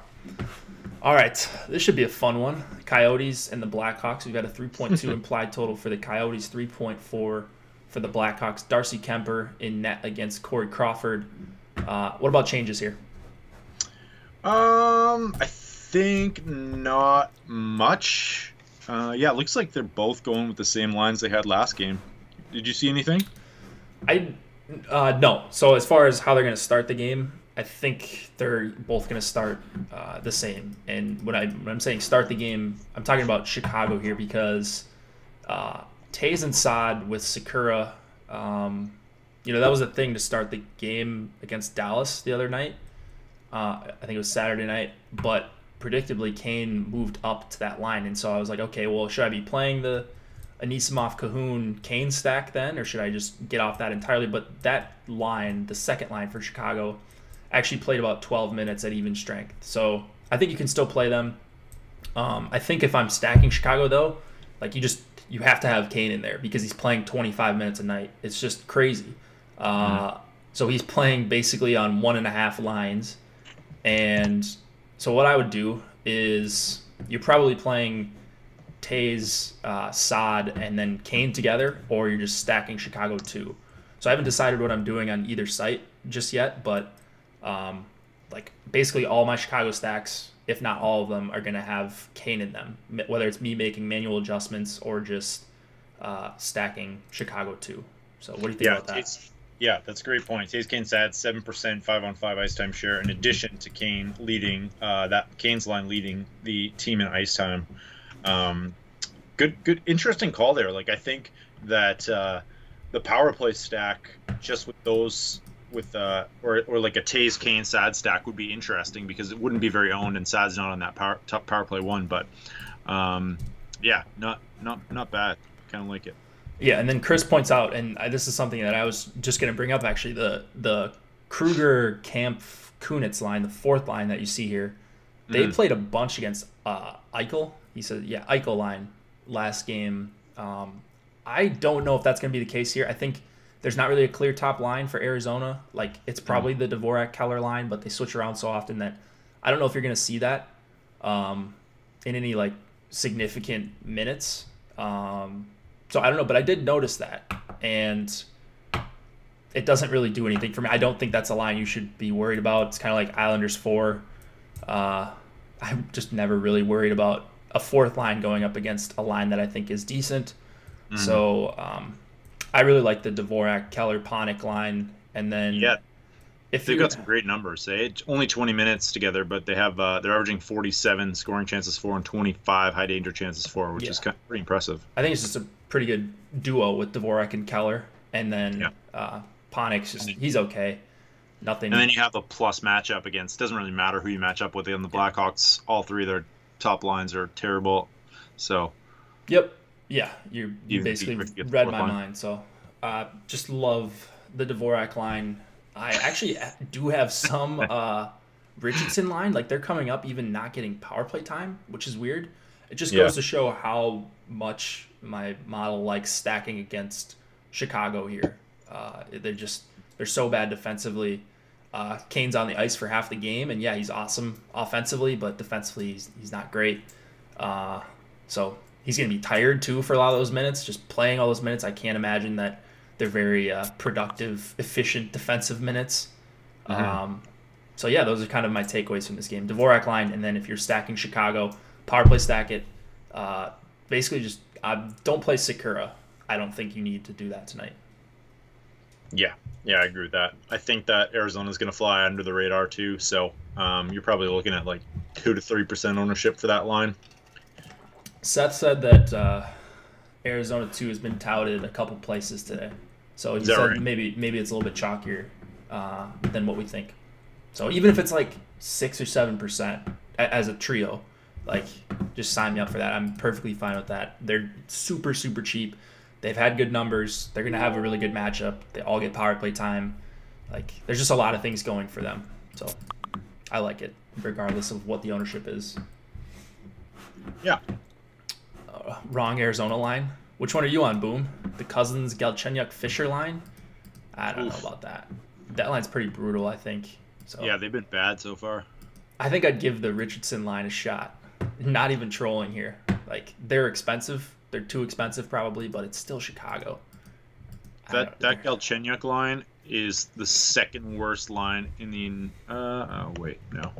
A: All right, this should be a fun one. Coyotes and the Blackhawks. We've got a 3.2 implied total for the Coyotes, 3.4 for the Blackhawks. Darcy Kemper in net against Corey Crawford. What about changes here?
B: I think not much. Yeah, it looks like they're both going with the same lines they had last game. Did you see anything?
A: No. So as far as how they're going to start the game, I think they're both going to start the same. And when I'm saying start the game, I'm talking about Chicago here because Tays and Saad with Sakura, that was a thing to start the game against Dallas the other night. I think it was Saturday night, but predictably Kane moved up to that line, and so I was like, okay, well, should I be playing the Anisimov Cahoon Kane stack then, or should I just get off that entirely? But that line, the second line for Chicago, actually played about 12 minutes at even strength, so I think you can still play them. I think if I'm stacking Chicago though, like you have to have Kane in there because he's playing 25 minutes a night. It's just crazy. So he's playing basically on 1.5 lines. And so what I would do is you're probably playing Tays, Saad, and then Kane together, or you're just stacking Chicago too. So I haven't decided what I'm doing on either site just yet, but like basically all my Chicago stacks, if not all of them, are going to have Kane in them, whether it's me making manual adjustments or just stacking Chicago too. So what do you think about that?
B: Yeah, that's a great point. Tays, Kane, Saad, 7% 5-on-5 ice time share, in addition to Kane leading Kane's line leading the team in ice time. Good, interesting call there. Like I think that the power play stack, just with those, or like a Tays, Kane, Saad stack would be interesting because it wouldn't be very owned, and Saad's not on that top power play one. But yeah, not bad. Kind of like it.
A: Yeah, and then Chris points out, and this is something that I was just going to bring up actually, the Kruger, Camp, Kunitz line, the fourth line that you see here, they played a bunch against Eichel. He said, yeah, Eichel line last game. I don't know if that's going to be the case here. I think there's not really a clear top line for Arizona. Like, it's probably the Dvorak-Keller line, but they switch around so often that I don't know if you're going to see that in any, like, significant minutes. So I don't know, but I did notice that, and it doesn't really do anything for me. I don't think that's a line you should be worried about. It's kind of like Islanders 4. I'm just never really worried about a fourth line going up against a line that I think is decent. So I really like the Dvorak, Keller, Panik line, and then if
B: They've
A: you
B: got some great numbers. Only 20 minutes together, but they're averaging 47 scoring chances for and 25 high danger chances for, which
A: yeah,
B: is pretty impressive.
A: I think it's just a pretty good duo with Dvorak and Keller, and then
B: Yeah.
A: Panik's he's okay. Nothing.
B: And then you have the plus matchup against. Doesn't really matter who you match up with on the Blackhawks. All three of their top lines are terrible. So.
A: Yep. Yeah, you
B: Even
A: basically
B: if you get the
A: read
B: fourth
A: my
B: line.
A: mind. So, just love the Dvorak line. I actually do have some Richardson line. Like they're coming up, even not getting power play time, which is weird. It just goes to show how much my model likes stacking against Chicago here. They're so bad defensively. Kane's on the ice for half the game, and yeah, he's awesome offensively, but defensively he's not great. So he's going to be tired too for a lot of those minutes. Just playing all those minutes, I can't imagine that they're very productive, efficient defensive minutes. So yeah, those are kind of my takeaways from this game. Dvorak line, and then if you're stacking Chicago, power play stack it. Basically, just don't play Sakura. I don't think you need to do that tonight.
B: Yeah, I agree with that. I think that Arizona's going to fly under the radar too. So you're probably looking at like 2 to 3% ownership for that line.
A: Seth said that Arizona 2 has been touted a couple places today. So he said
B: right?
A: maybe it's a little bit chalkier than what we think. So even if it's like 6 or 7% as a trio, like just sign me up for that. I'm perfectly fine with that. They're super, super cheap. They've had good numbers. They're going to have a really good matchup. They all get power play time. Like there's just a lot of things going for them. So I like it regardless of what the ownership is.
B: Yeah.
A: Wrong Arizona line. Which one are you on, Boom? The Cousins, Galchenyuk, Fisher line? I don't know about that. That line's pretty brutal, I think. So
B: Yeah, they've been bad so far.
A: I think I'd give the Richardson line a shot. Not even trolling here. Like they're expensive. They're too expensive probably, but it's still Chicago.
B: That Galchenyuk line is the second worst line in the. Oh wait, no.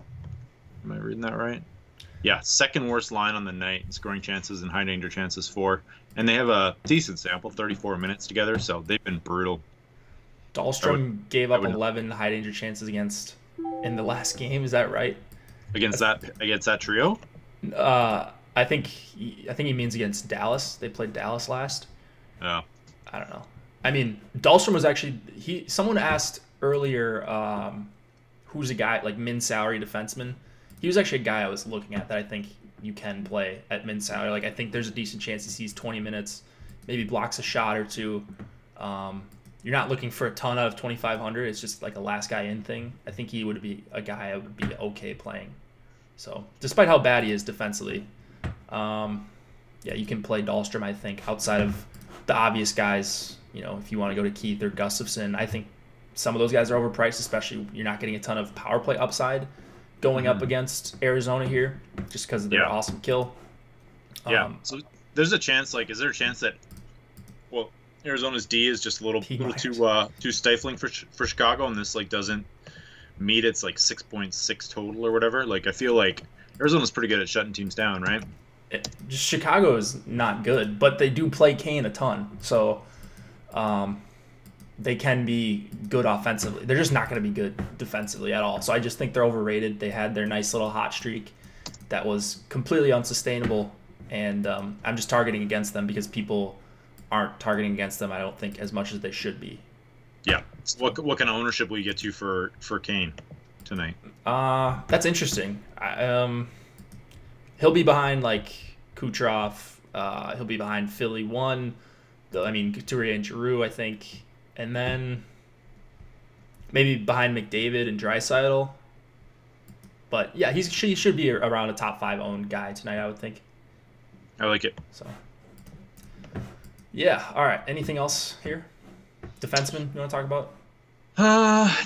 B: Am I reading that right? Yeah, second worst line on the night in scoring chances and high danger chances for, and they have a decent sample, 34 minutes together, so they've been brutal.
A: Dahlstrom gave up 11 high danger chances against in the last game. Is that right?
B: Against that trio?
A: I think he means against Dallas. They played Dallas last.
B: Oh.
A: I don't know. I mean, Dahlstrom was actually someone asked earlier who's a guy like min salary defenseman. He was actually a guy I was looking at that I think you can play at min salary. Like I think there's a decent chance he sees 20 minutes, maybe blocks a shot or two. You're not looking for a ton out of 2,500. It's just like a last guy in thing. I think he would be a guy I would be okay playing. So despite how bad he is defensively, yeah, you can play Dahlstrom. I think outside of the obvious guys, you know, if you want to go to Keith or Gustafsson, I think some of those guys are overpriced. Especially you're not getting a ton of power play upside going up against Arizona here, just because of their awesome kill.
B: Yeah. So there's a chance. Like, is there a chance that, well, Arizona's D is just a little too stifling for Chicago, and this like doesn't meet its like 6.6 total or whatever? Like, I feel like Arizona's pretty good at shutting teams down, right?
A: Chicago is not good, but they do play Kane a ton, so they can be good offensively. They're just not going to be good defensively at all. So I just think they're overrated. They had their nice little hot streak that was completely unsustainable, and I'm just targeting against them because people aren't targeting against them, I don't think, as much as they should be.
B: Yeah. So what kind of ownership will you get to for Kane tonight?
A: That's interesting. He'll be behind like Kucherov. He'll be behind Philly 1. Couturier and Giroux, I think. And then maybe behind McDavid and Draisaitl. But yeah, he should be around a top 5 owned guy tonight, I would think.
B: I like it.
A: So yeah, all right. Anything else here? Defenseman you want to talk about?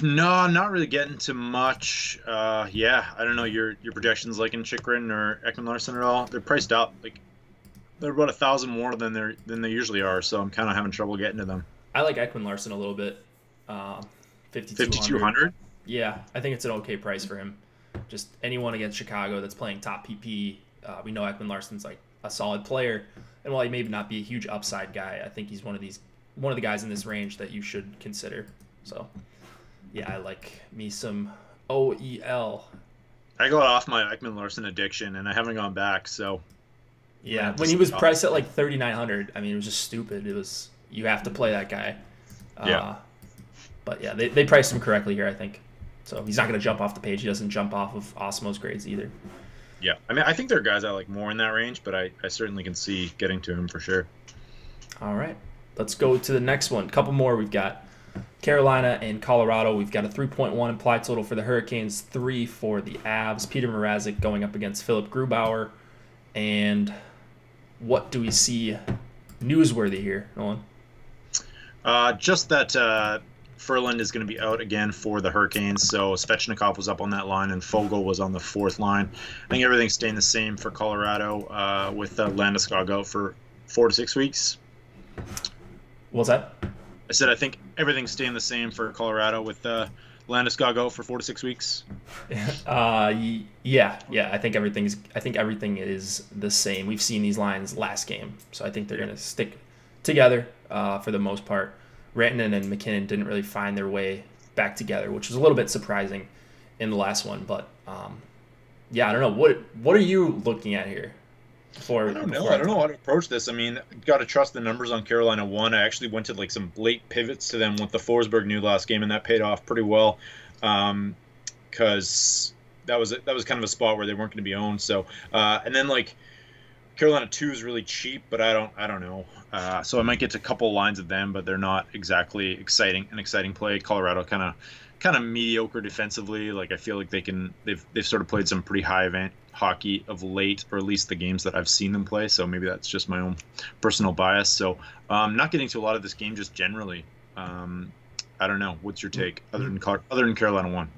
B: No, not really getting to much. Yeah, I don't know your projections like in Chychrun or Ekman-Larsson at all. They're priced up. Like they're about 1,000 more than they usually are. So I'm kind of having trouble getting to them.
A: I like Ekman-Larsson a little bit.
B: 5,200.
A: Yeah, I think it's an okay price for him. Just anyone against Chicago that's playing top PP. We know Ekman-Larsson's like a solid player, and while he may not be a huge upside guy, I think he's one of the guys in this range that you should consider. So, Yeah, I like me some OEL.
B: I got off my Ekman Larson addiction, and I haven't gone back. So I'm gonna
A: Yeah,
B: have to
A: when he was
B: stop.
A: priced at like 3,900, I mean, it was just stupid. It was you have to play that guy.
B: Yeah.
A: Uh, but yeah, they priced him correctly here, I think. So he's not going to jump off the page. He doesn't jump off of Osmo's grades either.
B: Yeah. I mean, I think there are guys I like more in that range, but I certainly can see getting to him for sure.
A: All right, let's go to the next one. Couple more. We've got Carolina and Colorado. We've got a 3.1 implied total for the Hurricanes, 3 for the Avs. Peter Mrazek going up against Philip Grubauer. And what do we see newsworthy here, Nolan?
B: Just that Furland is going to be out again for the Hurricanes. So Svechnikov was up on that line, and Fogle was on the fourth line. I think everything's staying the same for Colorado with Landeskog out for 4 to 6 weeks.
A: What's that?
B: I said I think everything's staying the same for Colorado with Landeskog out for 4 to 6 weeks.
A: Yeah. I think everything is the same. We've seen these lines last game, so I think they're gonna stick together for the most part. Rantanen and McKinnon didn't really find their way back together, which was a little bit surprising in the last one. But yeah, I don't know. What are you looking at here?
B: I don't know. I don't know how to approach this. I mean, got to trust the numbers on Carolina 1. I actually went to like some late pivots to them with the Forsberg new last game, and that paid off pretty well because that was kind of a spot where they weren't going to be owned. So and then like Carolina 2 is really cheap, but I don't know. So I might get to a couple lines of them, but they're not exactly an exciting play. Colorado kind of mediocre defensively. Like I feel like they've sort of played some pretty high event hockey of late, or at least the games that I've seen them play. So maybe that's just my own personal bias. So not getting to a lot of this game just generally. I don't know. What's your take other than Carolina 1?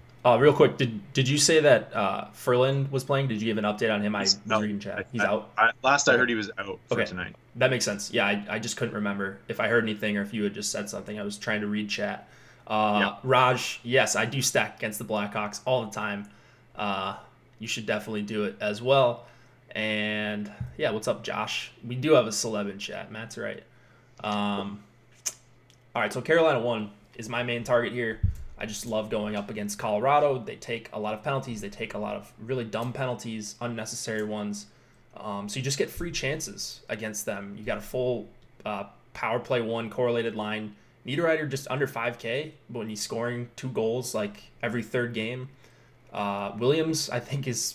A: Real quick, did you say that Furland was playing? Did you give an update on him? I was reading chat. He's out?
B: I heard he was out for tonight.
A: That makes sense. Yeah, I just couldn't remember if I heard anything or if you had just said something. I was trying to read chat. Raj, yes, I do stack against the Blackhawks all the time. You should definitely do it as well. And yeah, what's up, Josh? We do have a celeb in chat. Matt's right. All right, so Carolina 1 is my main target here. I just love going up against Colorado. They take a lot of penalties. They take a lot of really dumb penalties, unnecessary ones. So you just get free chances against them. You got a full power play 1 correlated line. Niederreiter just under 5K, but when he's scoring 2 goals like every third game. Williams, I think, is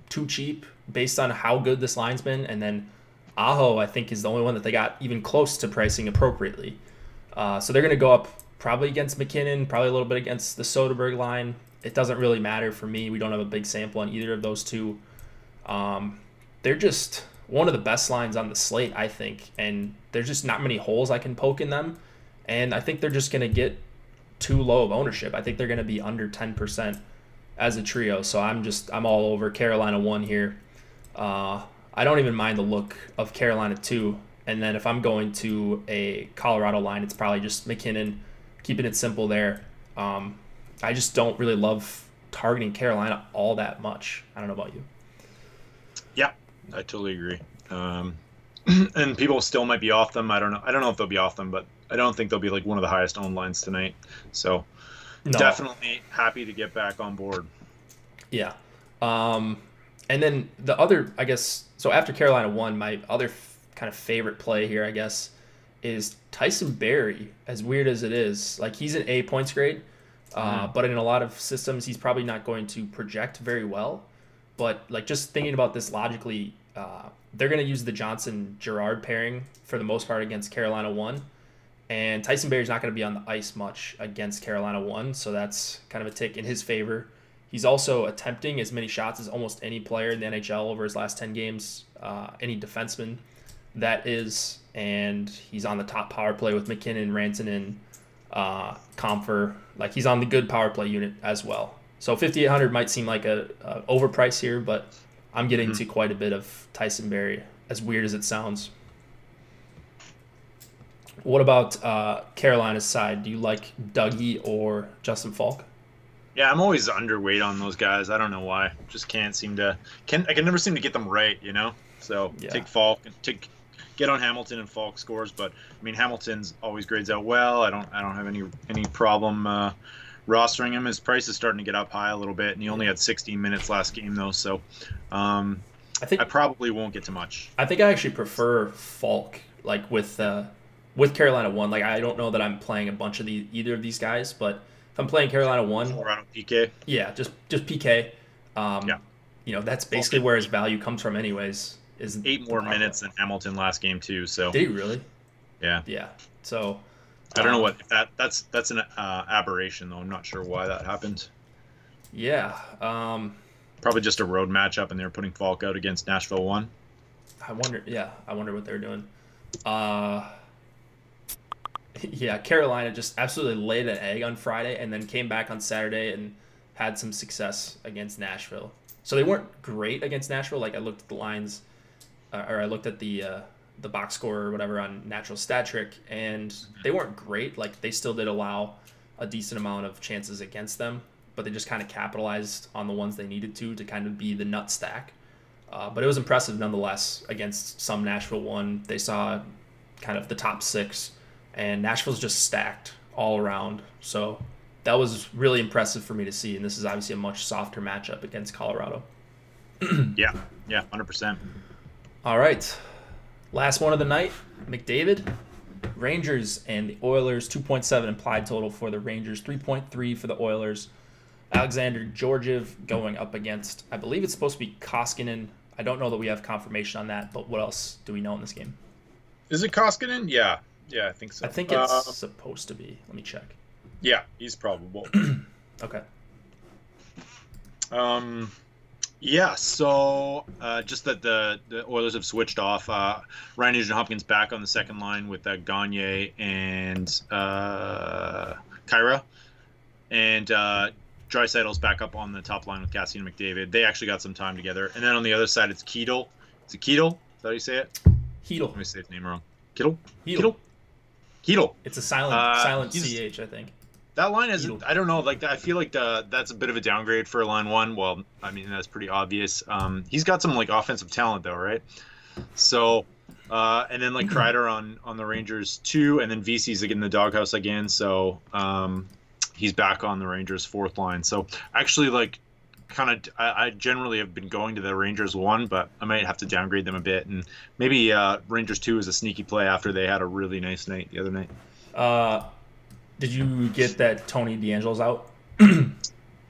A: too cheap based on how good this line's been. And then Aho, I think, is the only one that they got even close to pricing appropriately. So they're going to go up probably against McKinnon, probably a little bit against the Soderberg line. It doesn't really matter for me. We don't have a big sample on either of those two. They're just one of the best lines on the slate, I think. And there's just not many holes I can poke in them. And I think they're just going to get too low of ownership. I think they're going to be under 10% as a trio. So I'm all over Carolina 1 here. I don't even mind the look of Carolina 2. And then if I'm going to a Colorado line, it's probably just McKinnon, keeping it simple there. I just don't really love targeting Carolina all that much. I don't know about you.
B: Yeah, I totally agree. And people still might be off them. I don't know if they'll be off them, but I don't think they'll be like one of the highest owned lines tonight. So definitely happy to get back on board. Yeah.
A: And then the other, I guess, so after Carolina 1, my other kind of favorite play here, I guess, is Tyson Barrie. As weird as it is, like he's an A points grade, but in a lot of systems, he's probably not going to project very well. But like just thinking about this logically, they're going to use the Johnson-Girard pairing for the most part against Carolina 1. And Tyson Barrie's not going to be on the ice much against Carolina 1, so that's kind of a tick in his favor. He's also attempting as many shots as almost any player in the NHL over his last 10 games, any defenseman that is, and he's on the top power play with McKinnon, Rantanen, Comfer. Like he's on the good power play unit as well. So 5,800 might seem like a overprice here, but I'm getting to quite a bit of Tyson Barrie, as weird as it sounds. What about Carolina's side? Do you like Dougie or Justin Falk?
B: Yeah, I'm always underweight on those guys. I don't know why. Just can't seem to. I can never seem to get them right, you know. So take Falk and get on Hamilton and Falk scores. But I mean, Hamilton's always grades out well. I don't have any problem rostering him. His price is starting to get up high a little bit, and he only had 16 minutes last game though, so I probably won't get to much.
A: I think I actually prefer Falk, like with Carolina 1. Like I don't know that I'm playing a bunch of either of these guys, but if I'm playing Carolina 1,
B: Colorado PK.
A: Yeah, just PK.
B: Yeah.
A: You know, that's basically where his value comes from anyways. Is
B: 8 more minutes than Hamilton last game too, so.
A: Did he really?
B: Yeah.
A: Yeah. So
B: I don't know what that's an aberration though. I'm not sure why that happened.
A: Yeah.
B: Probably just a road matchup, and they were putting Falk out against Nashville 1.
A: I wonder what they're doing. Yeah, Carolina just absolutely laid an egg on Friday and then came back on Saturday and had some success against Nashville. So they weren't great against Nashville. Like I looked at the lines, or I looked at the box score or whatever on Natural Stat Trick, and they weren't great. Like they still did allow a decent amount of chances against them, but they just kind of capitalized on the ones they needed to kind of be the nut stack. But it was impressive nonetheless against some Nashville 1. They saw kind of the top 6, and Nashville's just stacked all around. So that was really impressive for me to see, and this is obviously a much softer matchup against Colorado.
B: Yeah, 100%.
A: All right. Last one of the night, McDavid. Rangers and the Oilers, 2.7 implied total for the Rangers, 3.3 for the Oilers. Alexander Georgiev going up against, I believe it's supposed to be Koskinen. I don't know that we have confirmation on that, but what else do we know in this game?
B: Is it Koskinen? Yeah, I think so.
A: I think it's supposed to be. Let me check.
B: Yeah, he's probable.
A: Okay.
B: Yeah, so just that the Oilers have switched off. Ryan Nugent-Hopkins back on the second line with Gagne and Kyra. And Draisaitl's back up on the top line with Cassian and McDavid. They actually got some time together. And then on the other side, it's Keedle. Is it Keedle? Is that how you say it?
A: Heedle.
B: Let me say his name wrong. Keedle?
A: Keedle. It's a silent CH, I think.
B: That line is, I don't know, like I feel like that's a bit of a downgrade for line 1. Well, I mean, that's pretty obvious. He's got some like offensive talent though, right? So, and then like Kreider on the Rangers 2, and then VC's like in the doghouse again. So, he's back on the Rangers 4th line. So actually, like, I generally have been going to the Rangers 1, but I might have to downgrade them a bit, and maybe Rangers 2 is a sneaky play after they had a really nice night the other night.
A: Did you get that Tony DeAngelo's out?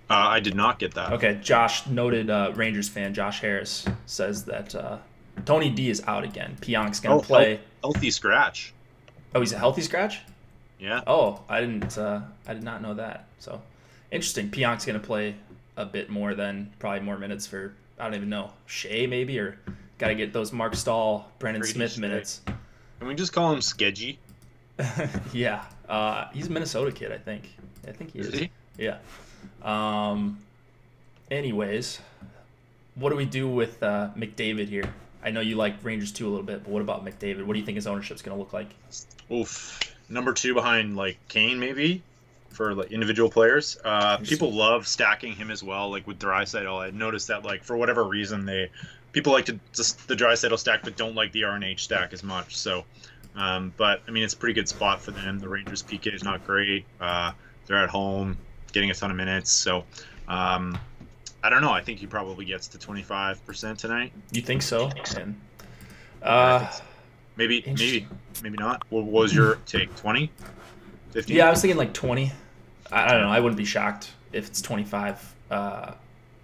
B: I did not get that.
A: Okay, Josh, noted Rangers fan Josh Harris, says that Tony D is out again. Pionk's going to play.
B: Healthy scratch.
A: Oh, he's a healthy scratch?
B: Yeah.
A: Oh, I did not know that. So, interesting. Pionk's going to play a bit more than probably more minutes for, I don't even know, Shea maybe, or got to get those Mark Stahl, Brendan Smith minutes.
B: Can we just call him Skedgy?
A: Yeah. He's a Minnesota kid, I think. I think he is.
B: Is he?
A: Yeah. Anyways, what do we do with McDavid here? I know you like Rangers 2 a little bit, but what about McDavid? What do you think his ownership's going to look like?
B: Oof. Number 2 behind like Kane maybe for like individual players. People love stacking him as well, like with Draisaitl. I noticed that like for whatever reason people like to just the Draisaitl stack but don't like the RNH stack as much. So but I mean it's a pretty good spot for them. The Rangers PK is not great. They're at home getting a ton of minutes. So I don't know. I think he probably gets to 25% tonight.
A: You think so? And,
B: I think so. Maybe not. What was your take? 20? 50?
A: Yeah, I was thinking like 20. I don't know. I wouldn't be shocked if it's 25.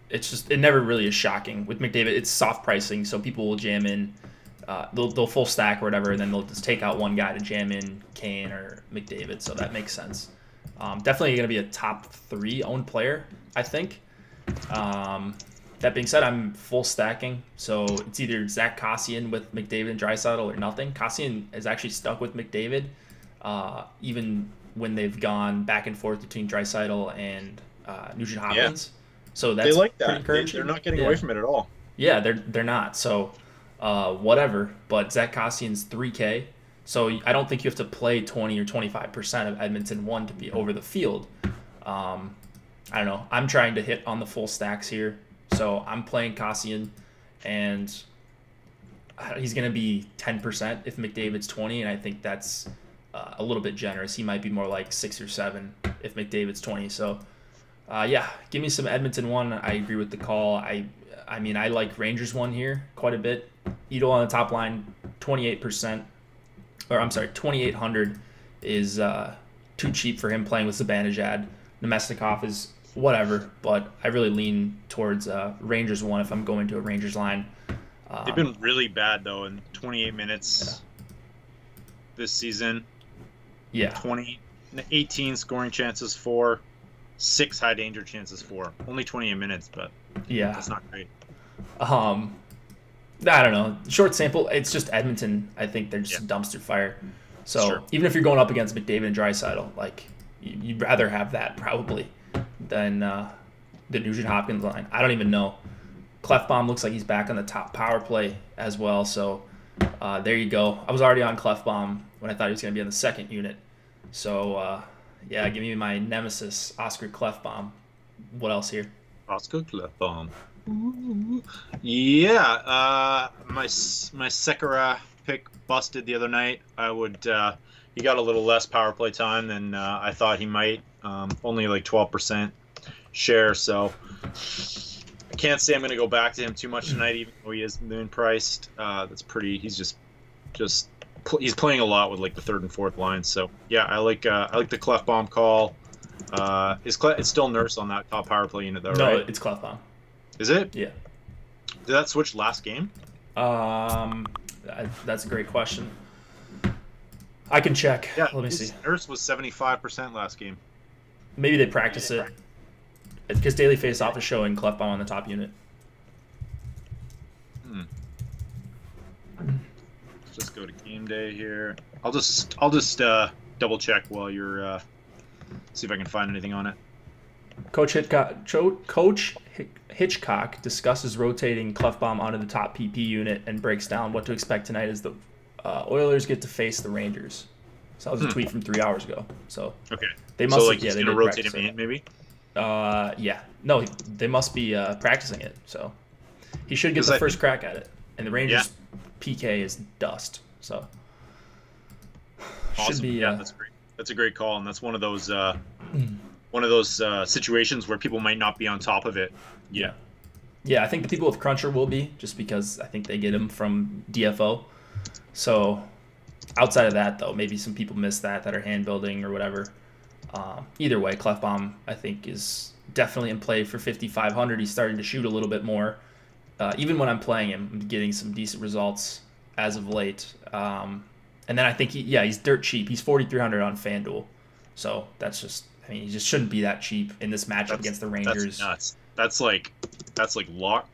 A: It's just, it never really is shocking. With McDavid, it's soft pricing, so people will jam in. They'll full stack or whatever, and then they'll just take out one guy to jam in Kane or McDavid, so that makes sense. Definitely going to be a top 3 owned player, I think. That being said, I'm full stacking, so it's either Zach Kassian with McDavid and Draisaitl or nothing. Kassian is actually stuck with McDavid, even when they've gone back and forth between Draisaitl and Nugent Hopkins. Yeah. So that's
B: they like that.
A: Pretty encouraging.
B: They're not getting away from it at all.
A: Yeah, they're not. So whatever. But Zach Kassian's 3K, so I don't think you have to play 20 or 25% of Edmonton 1 to be over the field. I don't know. I'm trying to hit on the full stacks here. So I'm playing Kassian, and he's going to be 10% if McDavid's 20, and I think that's a little bit generous. He might be more like 6 or 7 if McDavid's 20. So, yeah, give me some Edmonton 1. I agree with the call. I mean, I like Rangers 1 here quite a bit. Edel on the top line, 28%. Or, I'm sorry, 2,800 is too cheap for him playing with Zibanejad. Nemestikov is whatever, but I really lean towards Rangers 1 if I'm going to a Rangers line.
B: They've been really bad, though, in 28 minutes this season.
A: Yeah.
B: 18 scoring chances for, 6 high danger chances for. Only 28 minutes, but
A: yeah,
B: that's not great.
A: I don't know. Short sample. It's just Edmonton. I think they're just a dumpster fire. So even if you're going up against McDavid and Draisaitl, like you'd rather have that probably than the Nugent Hopkins line. I don't even know. Clefbaum looks like he's back on the top power play as well. So there you go. I was already on Clefbaum when I thought he was going to be on the second unit. So yeah, give me my nemesis, Oscar Clefbaum. What else here?
B: Oscar Clefbaum. Yeah, my Sekera pick busted the other night. I would he got a little less power play time than I thought he might. Only like 12% share, so I can't say I'm going to go back to him too much tonight, even though he is moon priced. That's pretty. He's just he's playing a lot with like the third and fourth lines. So yeah, I like the Clefbaum call. It's still Nurse on that top power play unit though, right?
A: No, it's Clefbaum.
B: Is it?
A: Yeah.
B: Did that switch last game?
A: That's a great question. I can check.
B: Yeah,
A: Let me see.
B: Nurse was 75% last game.
A: Maybe they practice it. Because Daily Face-Off is showing Clefbaum on the top unit.
B: Let's just go to game day here. I'll just double check while you're see if I can find anything on it.
A: Coach Hitchcock discusses rotating Clefbaum onto the top PP unit and breaks down what to expect tonight as the Oilers get to face the Rangers. So that was a tweet from 3 hours ago. So
B: okay,
A: they must.
B: So like he's gonna rotate him in, maybe.
A: Yeah. No, they must be practicing it. So he should get the first crack at it. And the Rangers PK is dust. So
B: awesome.
A: Should be.
B: Yeah, that's great. That's a great call, and that's one of those situations where people might not be on top of it.
A: Yeah. Yeah, I think the people with Cruncher will be, just because I think they get him from DFO. So outside of that, though, maybe some people miss that are hand building or whatever. Either way, Clefbaum, I think, is definitely in play for 5,500. He's starting to shoot a little bit more. Even when I'm playing him, I'm getting some decent results as of late. And then I think, he's dirt cheap. He's 4,300 on FanDuel. So that's just, I mean, he just shouldn't be that cheap in this matchup against the Rangers.
B: That's nuts. That's like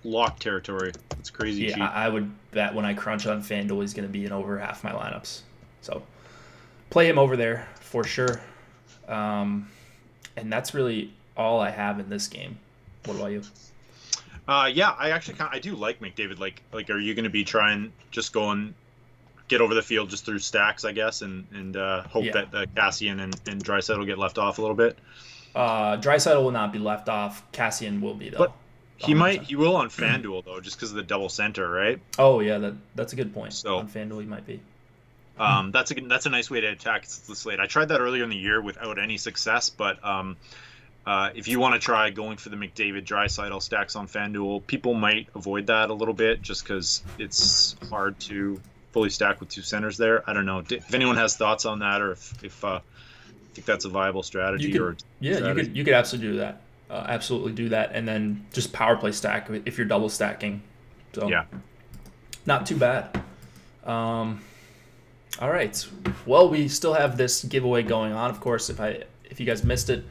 B: lock territory. It's crazy cheap.
A: Yeah, I would bet when I crunch on FanDuel, he's going to be in over half my lineups. So play him over there for sure. And that's really all I have in this game. What about you?
B: Yeah, I do like McDavid. Like, are you going to be trying just going get over the field just through stacks, I guess, and hope that Cassian and Draisaitl will get left off a little bit?
A: Draisaitl will not be left off. Cassian will be, though.
B: But he will on FanDuel, though, just because of the double center, right?
A: Oh, yeah, that's a good point.
B: So
A: on FanDuel, he might be.
B: That's a nice way to attack the slate. I tried that earlier in the year without any success, but if you want to try going for the McDavid Draisaitl stacks on FanDuel, people might avoid that a little bit just because it's hard to fully stack with two centers there. I don't know if anyone has thoughts on that, or if think that's a viable strategy.
A: You could absolutely do that. Absolutely do that, and then just power play stack if you're double stacking. So
B: yeah,
A: not too bad. All right. Well, we still have this giveaway going on. Of course, if you guys missed it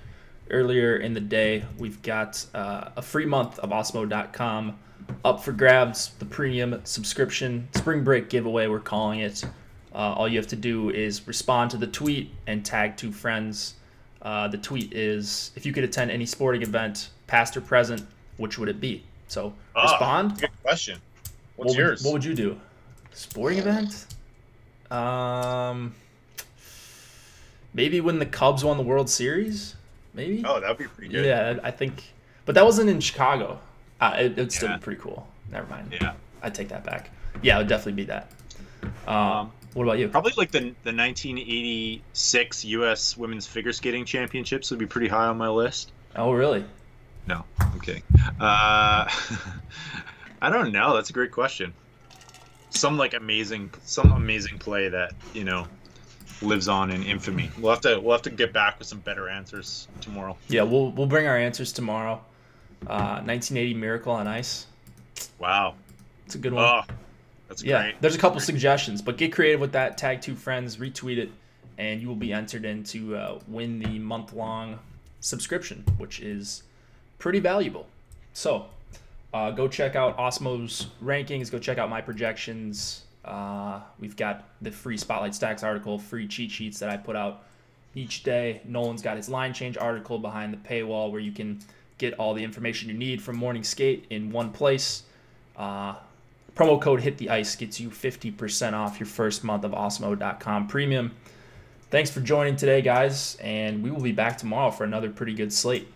A: earlier in the day, we've got a free month of Awesemo.com up for grabs. The premium subscription spring break giveaway, we're calling it. All you have to do is respond to the tweet and tag 2 friends. The tweet is, if you could attend any sporting event, past or present, which would it be? So respond.
B: Good question. What's yours?
A: What would you do? Sporting event? Maybe when the Cubs won the World Series? Maybe?
B: Oh, that would be pretty good.
A: Yeah, I think. But that wasn't in Chicago. It'd still be pretty cool. Never mind.
B: Yeah.
A: I'd take that back. Yeah, it would definitely be that. What about you?
B: Probably like the 1986 U.S. Women's Figure Skating Championships would be pretty high on my list.
A: Oh, really?
B: No, I'm kidding. I don't know. That's a great question. Some amazing play that lives on in infamy. We'll have to get back with some better answers tomorrow.
A: Yeah, we'll bring our answers tomorrow. 1980 Miracle on Ice.
B: Wow,
A: it's a good one.
B: Oh, that's great.
A: There's a couple suggestions, but get creative with that. Tag 2 friends, retweet it, and you will be entered in to win the month-long subscription, which is pretty valuable. So go check out Osmo's rankings. Go check out my projections. We've got the free Spotlight Stacks article, free cheat sheets that I put out each day. Nolan's got his line change article behind the paywall where you can get all the information you need from morning skate in one place. Promo code Hit the Ice gets you 50% off your first month of Osmo.com Premium. Thanks for joining today, guys, and we will be back tomorrow for another pretty good slate.